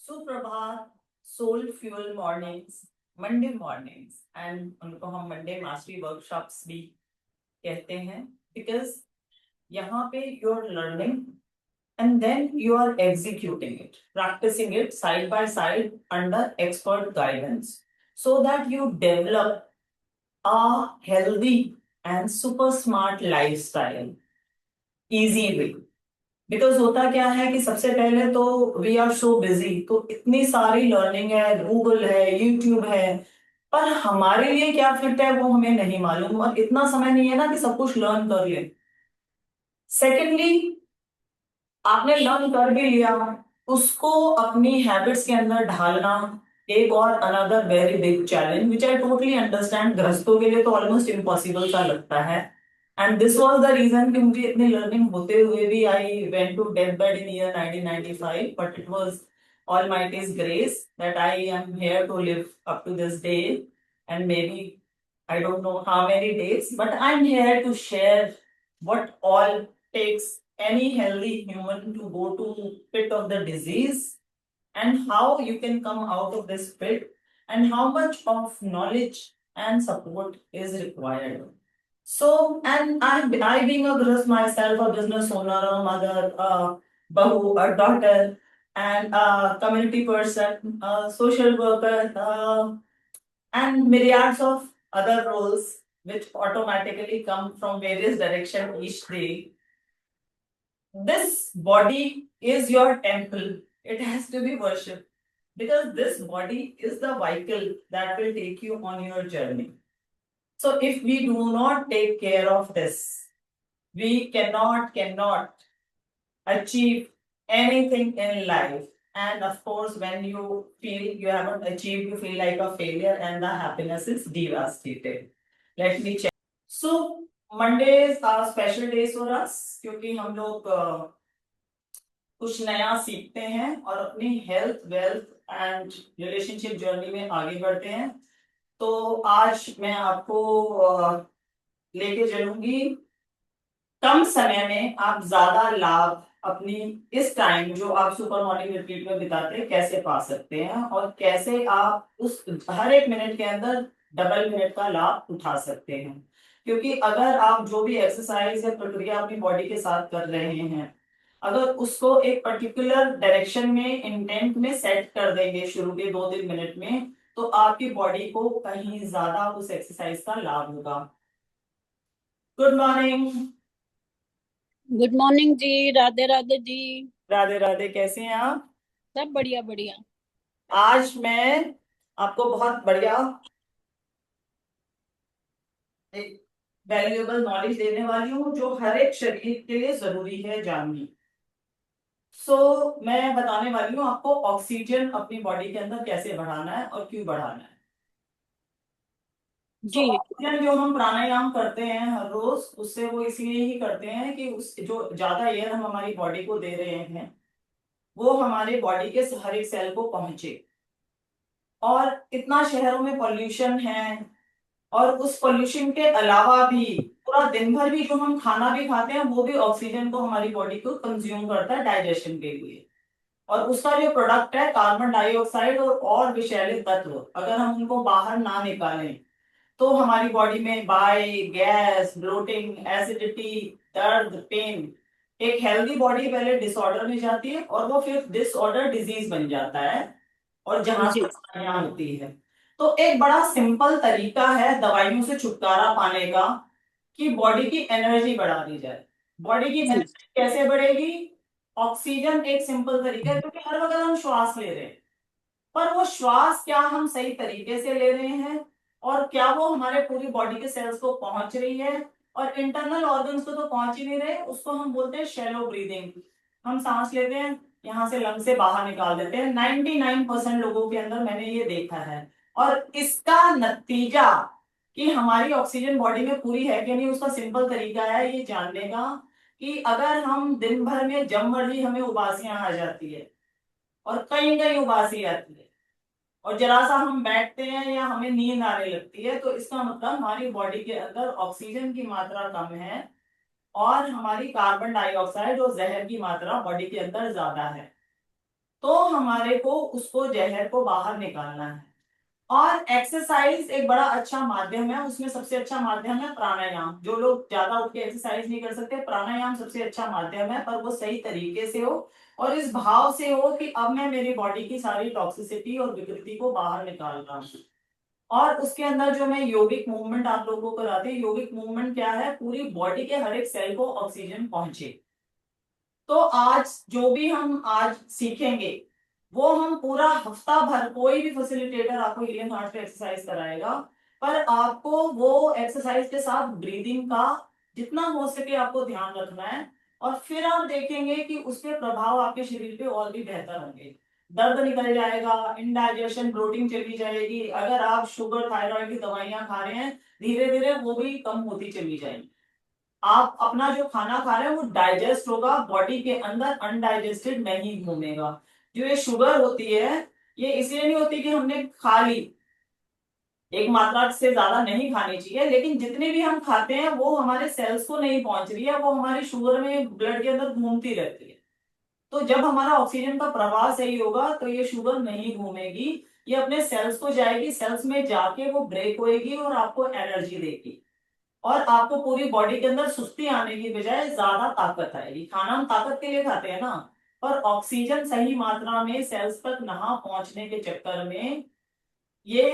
सुप्रभात, soul fuel mornings, Monday mornings and उनको हम मंडे मास्टरी वर्कशॉप्स भी कहते हैं बिकॉज यहाँ पे you are learning and then you are executing it, practicing it side by side under expert guidance so that you develop a healthy and super smart lifestyle easy way. Because होता क्या है कि सबसे पहले तो we are so busy, तो इतनी सारी लर्निंग है, गूगल है, यूट्यूब है, पर हमारे लिए क्या फिट है वो हमें नहीं मालूम और इतना समय नहीं है ना कि सब कुछ लर्न कर ले। सेकेंडली, आपने लर्न कर भी लिया, उसको अपनी हैबिट्स के अंदर ढालना एक और another very big challenge which I totally understand. गृहस्थों के लिए तो ऑलमोस्ट इम्पॉसिबल सा लगता है and this was the reason कि मुझे इतनी लर्निंग होते हुए भी I went to death bed in year 1995, but it was Almighty's grace that I am here to live up to this day, and maybe I don't know how many days, but I'm here to share what all takes any healthy human to go to pit of the disease and how you can come out of this pit and how much of knowledge and support is required. So, and I being a grist myself, a business owner, a mother, a bahu, a daughter, and a community person, a social worker, and myriads of other roles which automatically come from various directions each day. This body is your temple. It has to be worshipped because this body is the vehicle that will take you on your journey. So if we do not take care of this, we cannot achieve anything in life. And of course, when you feel you haven't achieved, you feel like a failure and the happiness is devastated. Let me check. So Mondays are special days for us क्योंकि हम लोग कुछ नया सीखते हैं और अपनी health, wealth and relationship journey में आगे बढ़ते हैं। तो आज मैं आपको लेके चलूंगी कम समय में आप ज्यादा लाभ अपनी इस टाइम जो आप सुपर मॉर्निंग रिट्रीट में बिताते हैं कैसे पा सकते हैं और कैसे आप उस हर एक मिनट के अंदर डबल मिनट का लाभ उठा सकते हैं। क्योंकि अगर आप जो भी एक्सरसाइज या प्रक्रिया अपनी बॉडी के साथ कर रहे हैं, अगर उसको एक पर्टिकुलर डायरेक्शन में इंटेंट में सेट कर देंगे शुरू के 2-3 मिनट में, तो आपकी बॉडी को कहीं ज्यादा उस एक्सरसाइज का लाभ होगा। Good morning. गुड मॉर्निंग जी। राधे राधे जी। राधे राधे, कैसे हैं आप? सब बढ़िया बढ़िया। आज मैं आपको बहुत बढ़िया एक वैल्यूएबल नॉलेज देने वाली हूँ जो हर एक शरीर के लिए जरूरी है जाननी। मैं बताने वाली हूँ आपको ऑक्सीजन अपनी बॉडी के अंदर कैसे बढ़ाना है और क्यों बढ़ाना है। जी ऑक्सीजन जो हम प्राणायाम करते हैं हर रोज, उससे वो इसलिए ही करते हैं कि उस जो ज्यादा एयर हम हमारी बॉडी को दे रहे हैं वो हमारे बॉडी के हर एक सेल को पहुंचे। और इतना शहरों में पॉल्यूशन है और उस पोल्यूशन के अलावा भी पूरा दिन भर भी जो हम खाना भी खाते हैं वो भी ऑक्सीजन को हमारी बॉडी को कंज्यूम करता है डाइजेशन के लिए। और उसका जो प्रोडक्ट है कार्बन डाइऑक्साइड और विषैले तत्व, अगर हम उनको बाहर ना निकालें तो हमारी बॉडी में बाई, गैस, ब्लोटिंग, एसिडिटी, दर्द, पेन, एक हेल्दी बॉडी पहले डिसऑर्डर में जाती है और वो फिर डिसऑर्डर डिजीज बन जाता है और जहां जी से दवाइयां होती है। तो एक बड़ा सिंपल तरीका है दवाइयों से छुटकारा पाने का कि बॉडी की एनर्जी बढ़ा दी जाए। बॉडी की जी एनर्जी कैसे बढ़ेगी? ऑक्सीजन एक सिंपल तरीका है, क्योंकि हर वक्त हम श्वास ले रहे हैं, पर वो श्वास क्या हम सही तरीके से ले रहे हैं और क्या वो हमारे पूरी बॉडी के सेल्स को पहुंच रही है? और इंटरनल ऑर्गन्स को तो पहुंच ही नहीं रहे, उसको हम बोलते हैं शैलो ब्रीदिंग। हम सांस लेते हैं, यहाँ से लंग से बाहर निकाल देते हैं। 99% लोगों के अंदर मैंने ये देखा है। और इसका नतीजा कि हमारी ऑक्सीजन बॉडी में पूरी है कि नहीं, उसका सिंपल तरीका है ये जानने का कि अगर हम दिन भर में जब मर्जी हमें उबासियां आ जाती है और कहीं कहीं उबासी आती है और जरा सा हम बैठते हैं या हमें नींद आने लगती है, तो इसका मतलब हमारी बॉडी के अंदर ऑक्सीजन की मात्रा कम है और हमारी कार्बन डाइऑक्साइड और जहर की मात्रा बॉडी के अंदर ज्यादा है। तो हमारे को उसको जहर को बाहर निकालना है। और एक्सरसाइज एक बड़ा अच्छा माध्यम है, उसमें सबसे अच्छा माध्यम है प्राणायाम। जो लोग ज्यादा उठ के एक्सरसाइज नहीं कर सकते, प्राणायाम सबसे अच्छा माध्यम है, पर वो सही तरीके से हो और इस भाव से हो कि अब मैं मेरी बॉडी की सारी टॉक्सिसिटी और विकृति को बाहर निकाल रहा हूँ। और उसके अंदर जो मैं योगिक मूवमेंट आप लोगों को कराती हूँ, योगिक मूवमेंट क्या है, पूरी बॉडी के हर एक सेल को ऑक्सीजन पहुंचे। तो आज जो भी हम आज सीखेंगे वो हम पूरा हफ्ता भर, कोई भी फैसिलिटेटर आपको हीलिंग हार्ट पे एक्सरसाइज कराएगा, पर आपको वो एक्सरसाइज के साथ ब्रीदिंग का जितना हो सके आपको ध्यान रखना है। और फिर आप देखेंगे कि उसके प्रभाव आपके शरीर पे और भी बेहतर होंगे। दर्द निकल जाएगा, इंडाइजेशन, ब्लोटिंग चली जाएगी। अगर आप शुगर थायराइड की दवाइयां खा रहे हैं, धीरे धीरे वो भी कम होती चली जाएगी। आप अपना जो खाना खा रहे हैं वो डाइजेस्ट होगा, बॉडी के अंदर अनडाइजेस्टेड नहीं घूमेगा। जो ये शुगर होती है, ये इसलिए नहीं होती कि हमने खा ली, एक मात्रा से ज्यादा नहीं खानी चाहिए, लेकिन जितने भी हम खाते हैं वो हमारे सेल्स को नहीं पहुंच रही है, वो हमारी शुगर में ब्लड के अंदर घूमती रहती है। तो जब हमारा ऑक्सीजन का प्रवाह सही होगा तो ये शुगर नहीं घूमेगी, ये अपने सेल्स को जाएगी, सेल्स में जाके वो ब्रेक होएगी और आपको एनर्जी देगी। और आपको पूरी बॉडी के अंदर सुस्ती आने की बजाय ज्यादा ताकत आएगी। खाना हम ताकत के लिए खाते हैं ना, पर ऑक्सीजन सही मात्रा में सेल्स तक ना पहुंचने के चक्कर में ये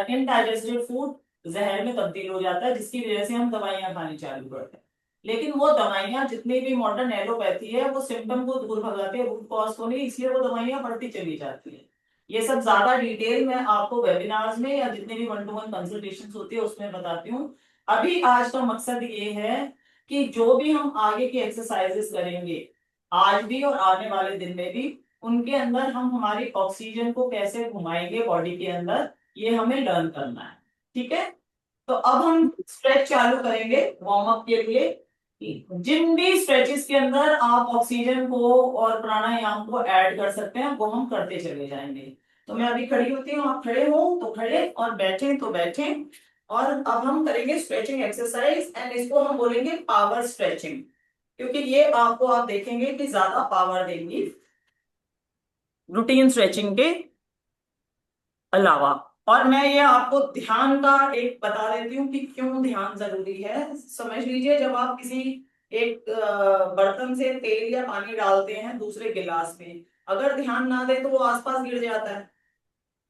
इनडाइजेस्टेड फूड जहर में तब्दील हो जाता है, जिसकी वजह से हम दवाइयां खानी चालू करते हैं। लेकिन वो दवाइयां जितनी भी मॉडर्न एलोपैथी है, वो सिम्टम को दूर भगाती है, रूट कॉज को नहीं, इसलिए वो दवाइयां बढ़ती चली जाती है। ये सब ज्यादा डिटेल में आपको वेबिनार्स में या जितने भी वन टू वन कंसल्टेशन होती है उसमें बताती हूँ। अभी आज का मकसद ये है कि जो भी हम आगे की एक्सरसाइजेस करेंगे, आज भी और आने वाले दिन में भी, उनके अंदर हम हमारी ऑक्सीजन को कैसे घुमाएंगे बॉडी के अंदर, ये हमें लर्न करना है। ठीक है, तो अब हम स्ट्रेच चालू करेंगे वार्म अप के लिए। जिन भी स्ट्रेचेस के अंदर आप ऑक्सीजन को और प्राणायाम को ऐड कर सकते हैं वो हम करते चले जाएंगे। तो मैं अभी खड़ी होती हूँ, आप खड़े हो तो खड़े और बैठे तो बैठे। और अब हम करेंगे स्ट्रेचिंग एक्सरसाइज, एंड इसको हम बोलेंगे पावर स्ट्रेचिंग, क्योंकि ये आपको आप देखेंगे कि ज्यादा पावर देंगी रूटीन स्ट्रेचिंग के अलावा। और मैं ये आपको ध्यान का एक बता देती हूँ कि क्यों ध्यान जरूरी है। समझ लीजिए, जब आप किसी एक बर्तन से तेल या पानी डालते हैं दूसरे गिलास में, अगर ध्यान ना दे तो वो आसपास गिर जाता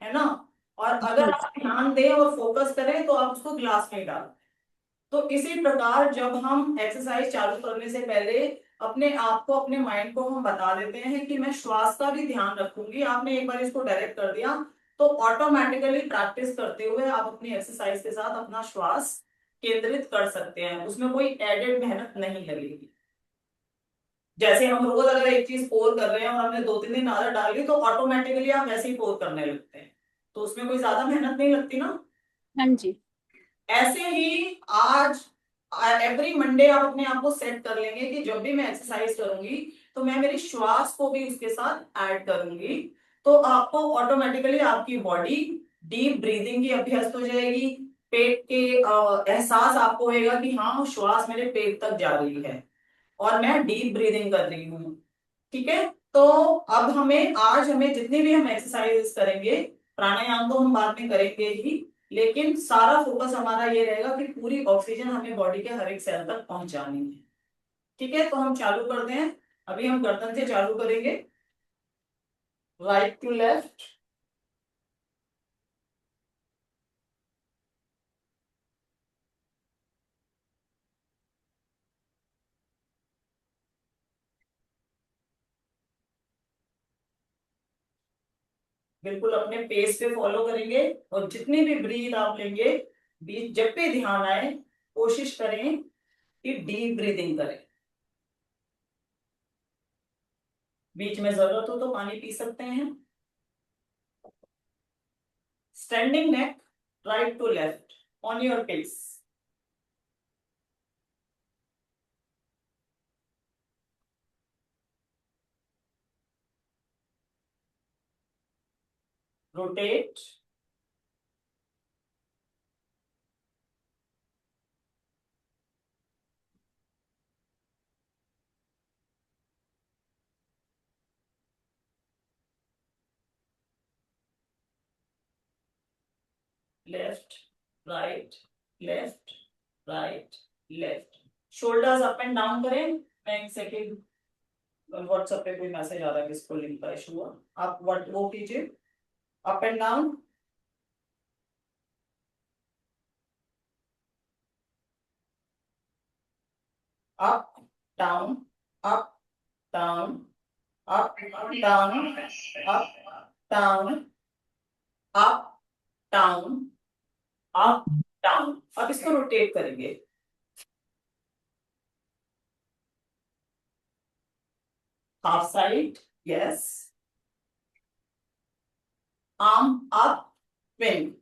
है ना। और अगर जी। आप ध्यान दें और फोकस करें तो आप उसको गिलास में डालें। तो इसी प्रकार जब हम एक्सरसाइज चालू करने से पहले अपने आप को, अपने माइंड को हम बता देते हैं कि मैं श्वास का भी ध्यान रखूंगी, आपने एक बार इसको डायरेक्ट कर दिया तो ऑटोमेटिकली प्रैक्टिस करते हुए आप अपनी एक्सरसाइज के साथ अपना श्वास केंद्रित कर सकते हैं, उसमें कोई एडेड मेहनत नहीं लगेगी। जैसे हम रोज अगर एक चीज पोर कर रहे हैं और हमने 2-3 दिन आदत डाल ली तो ऑटोमेटिकली आप वैसे ही पोर करने लगते हैं, तो उसमें कोई ज्यादा मेहनत नहीं लगती ना। हाँ जी। ऐसे ही आज एवरी मंडे आप अपने आप को सेट कर लेंगे कि जब भी मैं एक्सरसाइज करूंगी तो मैं मेरी श्वास को भी उसके साथ ऐड करूंगी। तो आपको ऑटोमेटिकली आपकी बॉडी डीप ब्रीदिंग की अभ्यस्त हो जाएगी। पेट के एहसास आपको होगा कि हाँ श्वास मेरे पेट तक जा रही है और मैं डीप ब्रीदिंग कर रही हूँ। ठीक है, तो अब हमें आज हमें जितनी भी हम एक्सरसाइज करेंगे, प्राणायाम तो हम बाद में करेंगे ही, लेकिन सारा फोकस हमारा ये रहेगा कि पूरी ऑक्सीजन हमें बॉडी के हर एक सेल तक पहुंचानी है। ठीक है, तो हम चालू करते हैं। अभी हम गर्दन से चालू करेंगे, राइट टू लेफ्ट। बिल्कुल अपने पेस पे फॉलो करेंगे, और जितनी भी ब्रीथ आप लेंगे, बीच जब भी ध्यान आए कोशिश करें कि डीप ब्रीदिंग करें। बीच में जरूरत हो तो पानी पी सकते हैं। Standing neck, right to left, on your pace. Rotate. left, right, left, right, left. Shoulders up and down करें. मैं एक सेकेंड, व्हाट्सएप पे कोई मैसेज आ रहा है, किसको लिंक का इशू हुआ. आप व्हाट वो कीजिए, up and down. Up down, up down, up down, up down, up down, up down. अब इसको रोटेट करेंगे. Half side, yes. Arm up, swing.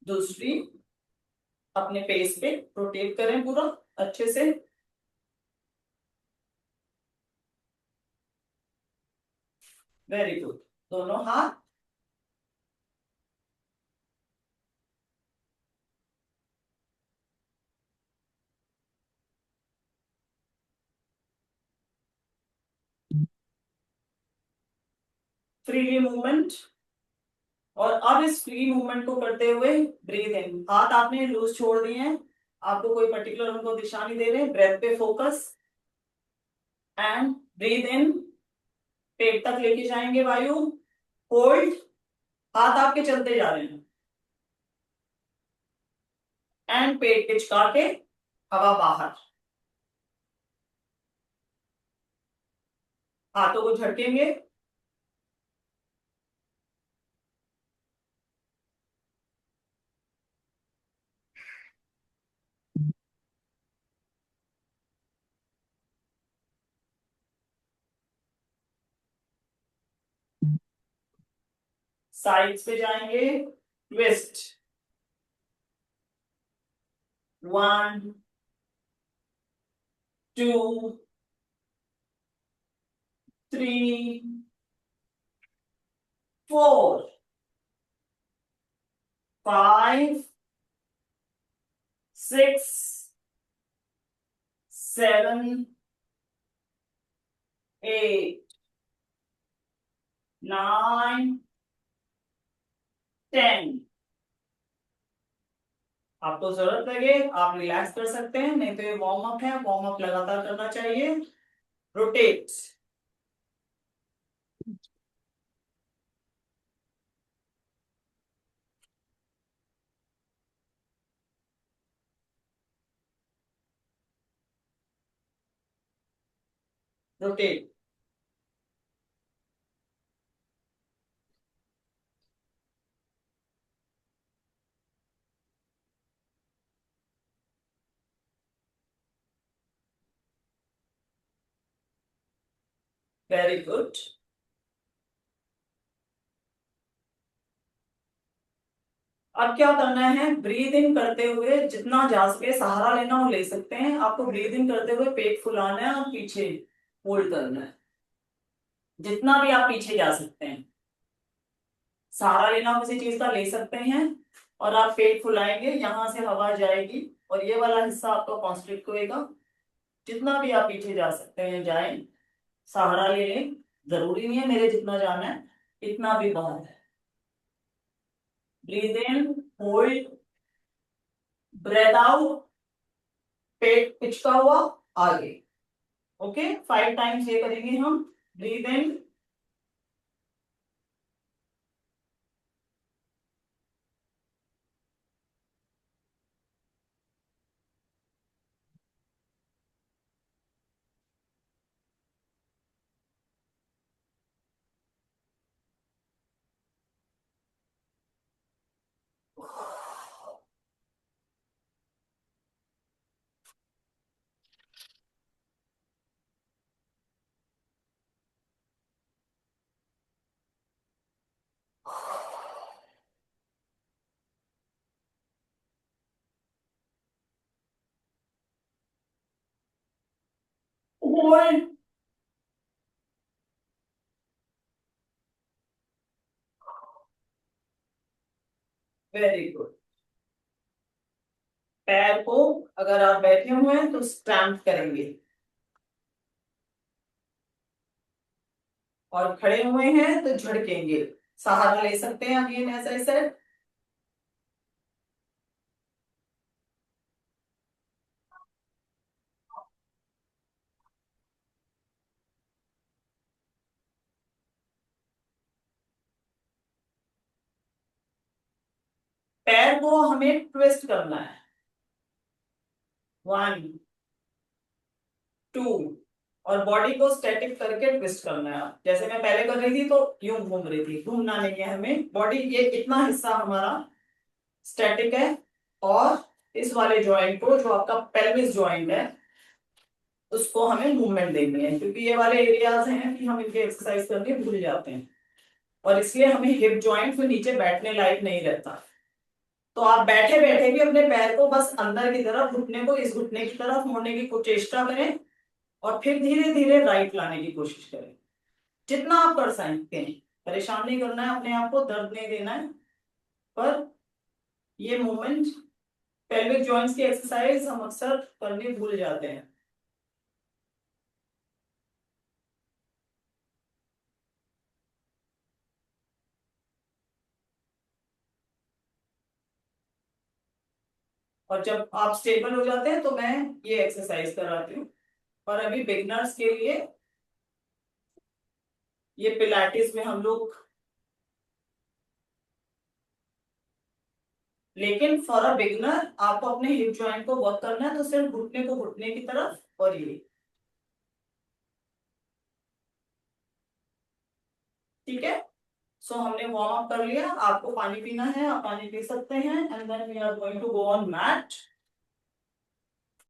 दूसरी अपने पेस पे रोटेट करें पूरा अच्छे से. Very good. दोनों हाथ. Freely movement. और अब इस फ्री मूवमेंट को करते हुए ब्रीथ इन. हाथ आपने लूज छोड़ दिए हैं, आपको कोई पर्टिकुलर उनको दिशा नहीं दे रहे. ब्रेथ पे फोकस एंड ब्रीथ इन. पेट तक लेके जाएंगे वायु. होल्ड. हाथ आपके चलते जा रहे हैं एंड पेट पिचका के हवा बाहर. हाथों को झटकेंगे. साइड्स पे जाएंगे. ट्विस्ट. 1 2 3 4 5 6 7 8 9 10. आपको जरूरत लगे आप रिलैक्स कर सकते हैं, नहीं तो ये वार्म अप है. वार्म अप लगातार करना चाहिए. रोटेट. रोटेट. Very good. अब क्या करना है, ब्रीद इन करते हुए जितना जा सके सहारा लेना वो ले सकते हैं. आपको ब्रीद इन करते हुए पेट फुलाना है और पीछे होल्ड करना है. जितना भी आप पीछे जा सकते हैं. सहारा लेना किसी चीज का ले सकते हैं. और आप पेट फुलाएंगे, यहां से हवा जाएगी और ये वाला हिस्सा आपका कॉन्स्ट्रिक्ट होएगा. जितना भी आप पीछे जा सकते हैं जाएं. सहारा ले लें. जरूरी नहीं है मेरे जितना जाना है, इतना भी बहुत है. ब्रीथ इन, होल्ड, ब्रेथ आउट. पेट पिचका हुआ आगे. ओके, 5 टाइम्स ये करेंगे हम. ब्रीथ इन, होल्ड. Very good. पैर को अगर आप बैठे हुए हैं तो स्टैम्प करेंगे, और खड़े हुए हैं तो झड़केंगे। सहारा ले सकते हैं अगेन एज आई सेड। पैर को हमें ट्विस्ट करना है, 1 2, और बॉडी को स्टैटिक करके ट्विस्ट करना है। जैसे मैं पहले कर रही थी तो यूं घूम रही थी, घूमना नहीं है हमें, बॉडी ये इतना हिस्सा हमारा स्टैटिक है, और इस वाले जॉइंट को जो आपका पेल्विस जॉइंट है उसको हमें मूवमेंट देनी है, क्योंकि ये वाले एरियाज हैं कि हम इनके एक्सरसाइज करके भूल जाते हैं, और इसलिए हमें हिप जॉइंट फिर नीचे बैठने लायक नहीं रहता। तो आप बैठे बैठे भी अपने पैर को बस अंदर की तरफ, घुटने को इस घुटने की तरफ मोड़ने की चेष्टा करें, और फिर धीरे धीरे राइट लाने की कोशिश करें, जितना आप कर सकते हैं। परेशान नहीं करना है अपने आप को, दर्द नहीं देना है, पर ये मूवमेंट पेल्विक जॉइंट्स की एक्सरसाइज हम अक्सर करने भूल जाते हैं। और जब आप स्टेबल हो जाते हैं तो मैं ये एक्सरसाइज कराती हूँ। और अभी बिगनर्स के लिए ये पिलाटिस में हम लोग, लेकिन फॉर अ बिगनर आपको अपने हिप जॉइंट को वर्क करना है, तो सिर्फ घुटने को घुटने की तरफ, और ये ठीक है। सो हमने वार्म अप कर लिया, आपको पानी पीना है, आप पानी पी सकते हैं, and then we are going to go on mat.